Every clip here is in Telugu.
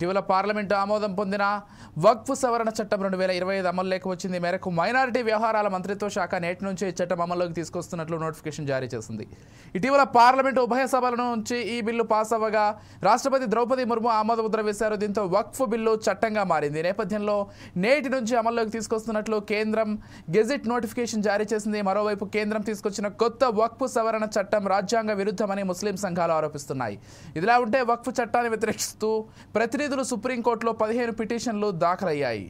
ఇటీవల పార్లమెంటు ఆమోదం పొందిన వక్ఫ్ సవరణ చట్టం 2025 అమల్లోకి వచ్చింది. మేరకు మైనారిటీ వ్యవహారాల మంత్రిత్వ శాఖ నేటి నుంచి ఈ చట్టం అమల్లోకి తీసుకొస్తున్నట్లు నోటిఫికేషన్ జారీ చేసింది. ఇటీవల పార్లమెంటు ఉభయ సభల నుంచి ఈ బిల్లు పాస్ అవ్వగా రాష్ట్రపతి ద్రౌపది ముర్ము ఆమోదముద్ర వేశారు. దీంతో వక్ఫ్ బిల్లు చట్టంగా మారింది. ఈ నేపథ్యంలో నేటి నుంచి అమల్లోకి తీసుకొస్తున్నట్లు కేంద్రం గెజిట్ నోటిఫికేషన్ జారీ చేసింది. మరోవైపు కేంద్రం తీసుకొచ్చిన కొత్త వక్ఫ్ సవరణ చట్టం రాజ్యాంగ విరుద్ధమని ముస్లిం సంఘాలు ఆరోపిస్తున్నాయి. ఇదిలా ఉంటే వక్ఫ్ చట్టాన్ని వ్యతిరేకిస్తూ ప్రతినిధులు సుప్రీంకోర్టులో 15 పిటిషన్లు దాఖలయ్యాయి.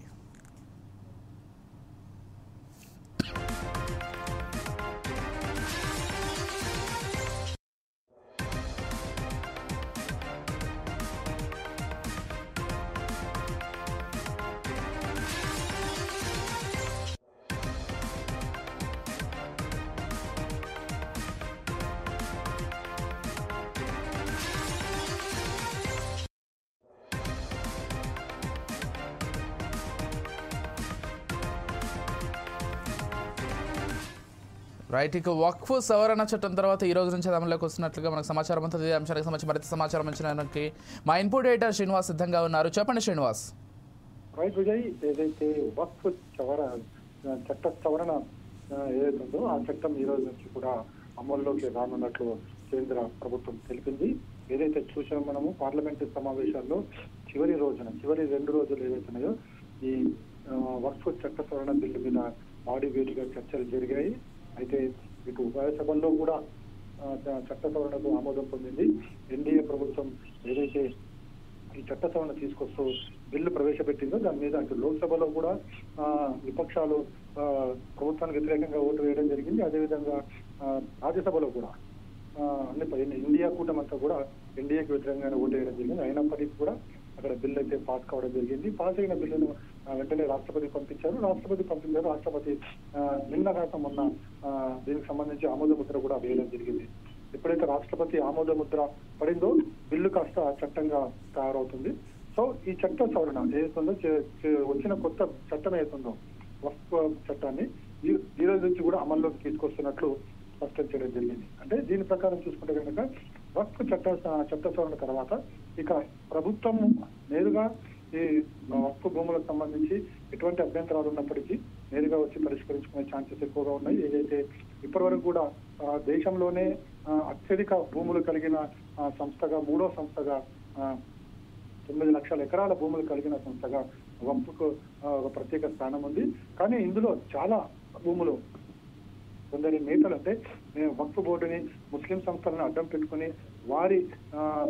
రైట్, ఇక వక్ఫ్ సవరణ చట్టం తర్వాత ఈ రోజు నుంచి అమలులోకి వస్తున్నట్లుగా మనకు సమాచారం అంతా. ఈ అంశానికి సంబంధించి మరింత సమాచారం ఇచ్చడానికి మా ఇన్పుట్ ఎడిటర్ శ్రీనివాస్ సిద్ధంగా ఉన్నారు. చెప్పండి శ్రీనివాస్. రైట్ విజయ్, ఏదైతే వక్ఫ్ చట్ట సవరణ ఏదైతుందో ఆ చట్టం ఈ రోజు నుంచి కూడా అమల్లోకి రానున్నట్లు కేంద్ర ప్రభుత్వం తెలిపింది. ఏదైతే చూసామో మనము పార్లమెంటు సమావేశాల్లో చివరి 2 రోజులు ఏవైతున్నాయో ఈ వక్ఫ్ చట్ట సవరణ బిల్లు మీద ఆడివేటిగా చర్చలు జరిగాయి. అయితే ఇటు ఉభయ సభల్లో కూడా చట్ట సవరణకు ఆమోదం పొందింది. ఎన్డీఏ ప్రభుత్వం ఏదైతే ఈ చట్ట సవరణ తీసుకొస్తూ బిల్లు ప్రవేశపెట్టిందో దాని మీద అటు లోక్సభలో కూడా విపక్షాలు ప్రభుత్వానికి వ్యతిరేకంగా ఓటు వేయడం జరిగింది. అదేవిధంగా రాజ్యసభలో కూడా ఇండియా కూటమంతా కూడా ఎన్డీఏకి వ్యతిరేకంగా ఓటు వేయడం జరిగింది. అయినప్పటికీ కూడా అక్కడ బిల్లు అయితే పాస్ కావడం జరిగింది. పాస్ అయిన బిల్లును వెంటనే రాష్ట్రపతి పంపించారు. రాష్ట్రపతి నిన్న కాక మొన్న దీనికి సంబంధించి ఆమోద ముద్ర కూడా వేయడం జరిగింది. ఎప్పుడైతే రాష్ట్రపతి ఆమోద ముద్ర పడిందో బిల్లు కాస్త చట్టంగా తయారవుతుంది. సో ఈ చట్ట సవరణ ఏదైతుందో వచ్చిన కొత్త చట్టం ఏదైతుందో వక్ఫ్ చట్టాన్ని ఈ రోజు నుంచి కూడా అమల్లోకి తీసుకొస్తున్నట్లు స్పష్టం చేయడం జరిగింది. అంటే దీని ప్రకారం చూసుకుంటే కనుక వక్ఫ్ చట్ట సవరణ తర్వాత ఇక ప్రభుత్వం నేరుగా ఈ వక్ఫ్ భూములకు సంబంధించి ఎటువంటి అభ్యంతరాలు ఉన్నప్పటికీ నేరుగా వచ్చి పరిష్కరించుకునే ఛాన్సెస్ ఎక్కువగా ఉన్నాయి. ఏదైతే ఇప్పటి వరకు కూడా దేశంలోనే అత్యధిక భూములు కలిగిన సంస్థగా 3వ సంస్థగా 9 లక్షల ఎకరాల భూములు కలిగిన సంస్థగా వక్ఫ్కు ఒక ప్రత్యేక స్థానం ఉంది. కానీ ఇందులో చాలా భూములు కొందరి నేతలు అంటే వక్ఫ్ బోర్డుని ముస్లిం సంస్థలను అడ్డం పెట్టుకుని వారి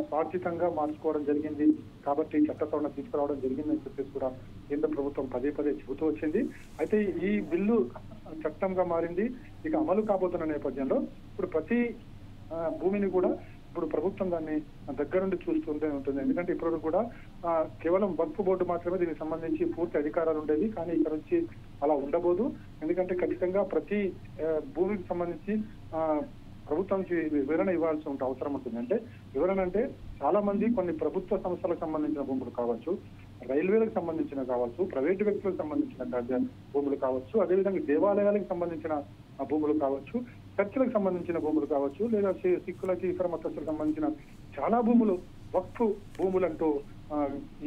స్వార్థితంగా మార్చుకోవడం జరిగింది. కాబట్టి చట్ట సవరణ తీసుకురావడం జరిగిందని చెప్పేసి కూడా కేంద్ర ప్రభుత్వం పదే చెబుతూ వచ్చింది. అయితే ఈ బిల్లు చట్టంగా మారింది. ఇక అమలు కాబోతున్న నేపథ్యంలో ఇప్పుడు ప్రతి భూమిని కూడా ఇప్పుడు ప్రభుత్వం దాన్ని దగ్గరుండి చూస్తుంటే ఉంటుంది. ఎందుకంటే ఇప్పుడు కూడా కేవలం వక్ఫ్ బోర్డు మాత్రమే దీనికి సంబంధించి పూర్తి అధికారాలు ఉండేది. కానీ ఇక్కడ నుంచి అలా ఉండబోదు. ఎందుకంటే ఖచ్చితంగా ప్రతి భూమికి సంబంధించి ప్రభుత్వానికి వివరణ ఇవ్వాల్సి అవసరం ఉంటుంది. అంటే వివరణ అంటే చాలా మంది కొన్ని ప్రభుత్వ సంస్థలకు సంబంధించిన భూములు కావచ్చు, రైల్వేలకు సంబంధించిన కావచ్చు, ప్రైవేటు వ్యక్తులకు సంబంధించిన భూములు కావచ్చు, అదేవిధంగా దేవాలయాలకు సంబంధించిన భూములు కావచ్చు, చర్చలకు సంబంధించిన భూములు కావచ్చు, లేదా సిక్కులకి ఇతర మతస్థులకు సంబంధించిన చాలా భూములు వక్ఫ్ భూములంటూ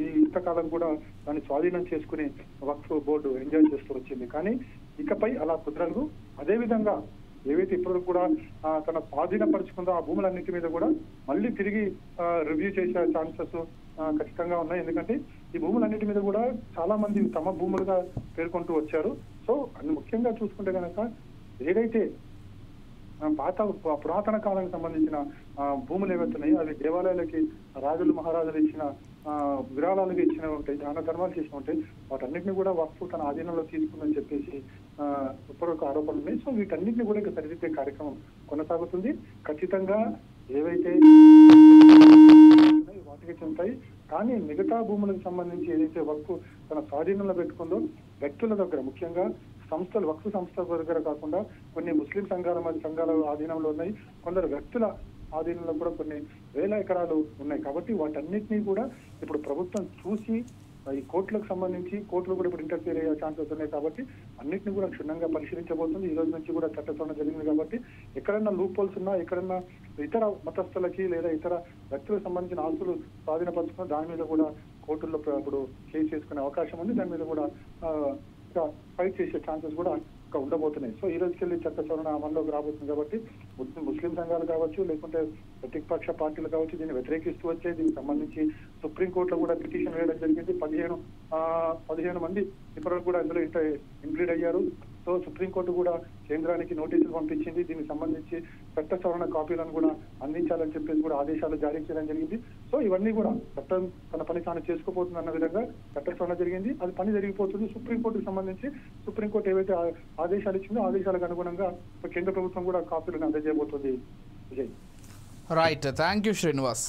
ఈ ఇంతకాలం కూడా దాన్ని స్వాధీనం చేసుకుని వక్ఫ్ బోర్డు ఎంజాయ్ చేస్తూ వచ్చింది. కానీ ఇకపై అలా కుదరదు. అదేవిధంగా ఏవైతే ఇప్పుడు కూడా తన స్వాధీనపరుచుకుందో ఆ భూములన్నిటి మీద కూడా మళ్ళీ తిరిగి రివ్యూ చేసే ఛాన్సెస్ ఖచ్చితంగా ఉన్నాయి. ఎందుకంటే ఈ భూములన్నిటి మీద కూడా చాలా మంది తమ భూములుగా పేర్కొంటూ వచ్చారు. సో అన్ని ముఖ్యంగా చూసుకుంటే కనుక ఏదైతే పురాతన కాలానికి సంబంధించిన భూములు ఏవైతున్నాయో అవి దేవాలయాలకి రాజులు మహారాజులు ఇచ్చిన విరాళాలుగా ఇచ్చిన ఉంటాయి, దాన ధర్మాలు చేసిన ఉంటాయి. వాటన్నిటిని కూడా వక్ఫ్ తన ఆధీనంలో తీసుకుందని చెప్పేసి ఇప్పటివరకు ఆరోపణలు ఉన్నాయి. సో వీటన్నిటిని కూడా ఇక సరిదిద్దే కార్యక్రమం కొనసాగుతుంది. ఖచ్చితంగా ఏవైతే వాటికి చెందుతాయి. కానీ మిగతా భూములకు సంబంధించి ఏదైతే వక్ఫ్ తన స్వాధీనంలో పెట్టుకుందో వ్యక్తుల దగ్గర, ముఖ్యంగా సంస్థలు, వక్ఫ్ సంస్థల దగ్గర కాకుండా కొన్ని ముస్లిం సంఘాల ఆధీనంలో ఉన్నాయి, కొందరు వ్యక్తుల ఆధీనంలో కూడా కొన్ని వేల ఎకరాలు ఉన్నాయి. కాబట్టి వాటన్నిటినీ కూడా ఇప్పుడు ప్రభుత్వం చూసి ఈ కోర్టులకు సంబంధించి కోర్టులు కూడా ఇప్పుడు ఇంటర్ఫియర్ అయ్యే ఛాన్సెస్ ఉన్నాయి. కాబట్టి అన్నింటినీ కూడా క్షుణ్ణంగా పరిశీలించబోతుంది. ఈ రోజు నుంచి కూడా చట్ట సవరణ జరిగింది కాబట్టి ఎక్కడన్నా లూప్ హోల్స్ ఉన్నా, ఎక్కడన్నా ఇతర మతస్థులకి లేదా ఇతర వ్యక్తులకు సంబంధించిన ఆస్తులు స్వాధీనపరుచుకున్న దాని మీద కూడా కోర్టుల్లో ఇప్పుడు కేసు చేసుకునే అవకాశం ఉంది. దాని మీద కూడా ఫైట్ చేసే ఛాన్సెస్ కూడా ఉండబోతున్నాయి. సో ఈ రోజుకెళ్ళి చట్ట సవరణ అమల్లోకి రాబోతుంది కాబట్టి ముస్లిం సంఘాలు కావచ్చు, లేకుంటే ప్రతిపక్ష పార్టీలు కావచ్చు, దీన్ని వ్యతిరేకిస్తూ వచ్చే దీనికి సంబంధించి సుప్రీంకోర్టులో కూడా పిటిషన్ వేయడం జరిగింది. 15 మంది ఇప్పటివరకు కూడా ఇందులో ఇంక్లూడ్ అయ్యారు. సో సుప్రీంకోర్టు కూడా కేంద్రానికి నోటీసులు పంపించింది. దీనికి సంబంధించి చట్ట సవరణ కాపీలను కూడా అందించాలని చెప్పేసి కూడా ఆదేశాలు జారీ చేయడం జరిగింది. సో ఇవన్నీ కూడా చట్టం తన పని తాను చేసుకోబోతుంది అన్న విధంగా చట్ట సవరణ జరిగింది. అది పని జరిగిపోతుంది. సుప్రీంకోర్టుకు సంబంధించి సుప్రీంకోర్టు ఏవైతే ఆదేశాలు ఇచ్చిందో ఆదేశాలకు అనుగుణంగా కేంద్ర ప్రభుత్వం కూడా కాపీలను అందజేయబోతుంది. Vijay, right, thank you Srinivas.